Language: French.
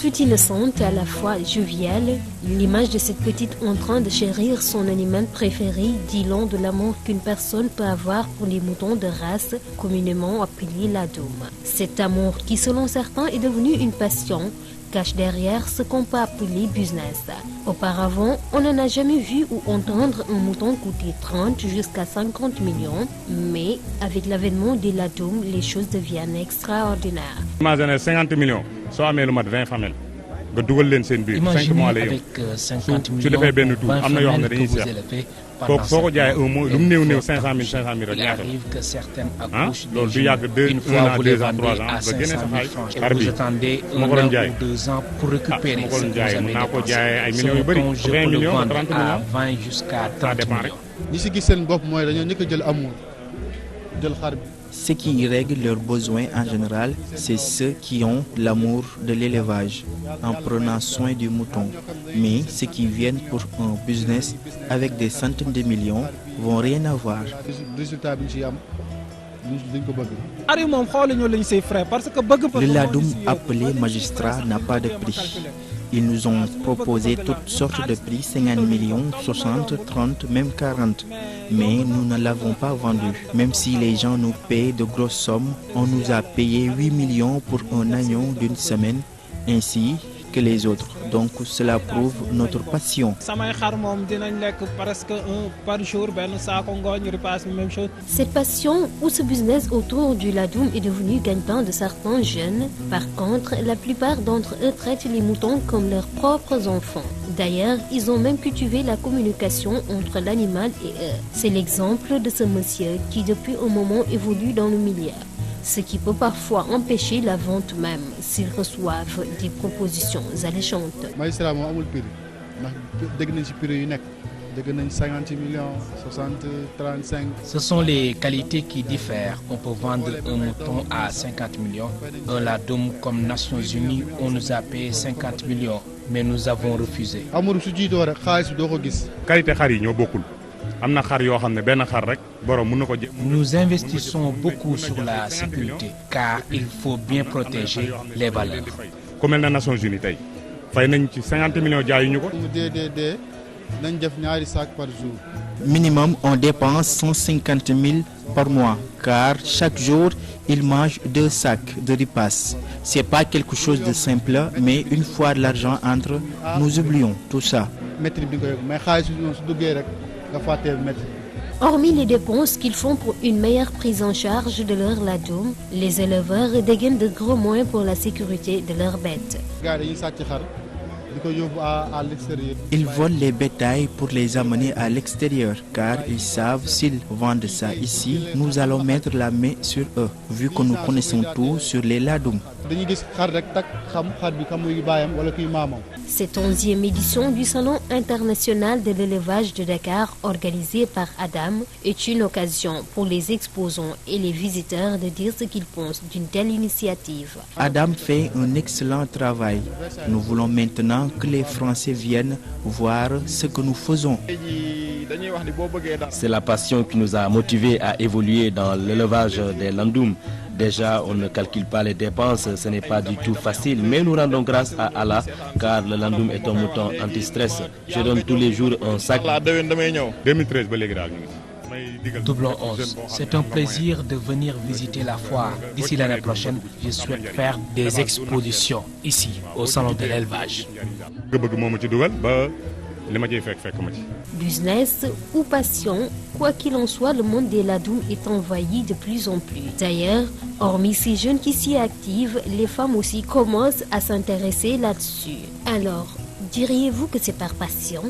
fut innocente et à la fois joviale, l'image de cette petite en train de chérir son animal préféré dit long de l'amour qu'une personne peut avoir pour les moutons de race communément appelés ladoum. Cet amour qui selon certains est devenu une passion cache derrière ce qu'on peut appeler business. Auparavant, on n'en a jamais vu ou entendre un mouton coûter 30 jusqu'à 50 millions, mais avec l'avènement des ladoum, les choses deviennent extraordinaires. Imaginez 50 millions, soit 20 familles. Imaginez avec 50 millions, 20 familles que vous élevez pendant 7 mois. Il arrive que certaines accouchent des jumeaux. Une fois vous les vendez à 500 000 francs et vous attendez 1 an ou 2 ans pour récupérer ce que vous avez dépensé. Ce mouton, je peux le vendre à 20 jusqu'à 30 millions. Ce qui règle leurs besoins en général, c'est ceux qui ont l'amour de l'élevage, en prenant soin du mouton. Mais ceux qui viennent pour un business avec des centaines de millions vont rien avoir. Le ladoum appelé magistrat n'a pas de prix. Ils nous ont proposé toutes sortes de prix, 50 millions, 60, 30, même 40. Mais nous ne l'avons pas vendu. Même si les gens nous payent de grosses sommes, on nous a payé 8 millions pour un agneau d'une semaine, ainsi que les autres. Donc cela prouve notre passion. Cette passion ou ce business autour du ladoum est devenu gagne-pain de certains jeunes. Par contre, la plupart d'entre eux traitent les moutons comme leurs propres enfants. D'ailleurs, ils ont même cultivé la communication entre l'animal et eux. C'est l'exemple de ce monsieur qui depuis un moment évolue dans le milieu. Ce qui peut parfois empêcher la vente même s'ils reçoivent des propositions alléchantes. Ce sont les qualités qui diffèrent. On peut vendre un mouton à 50 millions. Un ladoum comme Nations Unies, on nous a payé 50 millions, mais nous avons refusé. Nous investissons beaucoup sur la sécurité car il faut bien protéger les valeurs. Minimum, on dépense 150 000 par mois car chaque jour, ils mangent 2 sacs de ripasse. Ce n'est pas quelque chose de simple, mais une fois l'argent entre, nous oublions tout ça. Hormis les dépenses qu'ils font pour une meilleure prise en charge de leur ladoum, les éleveurs dégainent de gros moyens pour la sécurité de leurs bêtes. Ils volent les bétails pour les amener à l'extérieur car ils savent s'ils vendent ça ici, nous allons mettre la main sur eux, vu que nous connaissons tout sur les ladoum. Cette 11e édition du Salon international de l'élevage de Dakar, organisé par Adam, est une occasion pour les exposants et les visiteurs de dire ce qu'ils pensent d'une telle initiative. Adam fait un excellent travail. Nous voulons maintenant que les Français viennent voir ce que nous faisons. C'est la passion qui nous a motivés à évoluer dans l'élevage des ladoum. Déjà, on ne calcule pas les dépenses, ce n'est pas du tout facile, mais nous rendons grâce à Allah, car le ladoum est un mouton anti-stress. Je donne tous les jours un sac. Doublon 11. C'est un plaisir de venir visiter la foire. D'ici l'année prochaine, je souhaite faire des expositions ici, au Salon de l'élevage. Business ou passion, quoi qu'il en soit, le monde des ladoum est envahi de plus en plus. D'ailleurs, hormis ces jeunes qui s'y activent, les femmes aussi commencent à s'intéresser là-dessus. Alors, diriez-vous que c'est par passion ?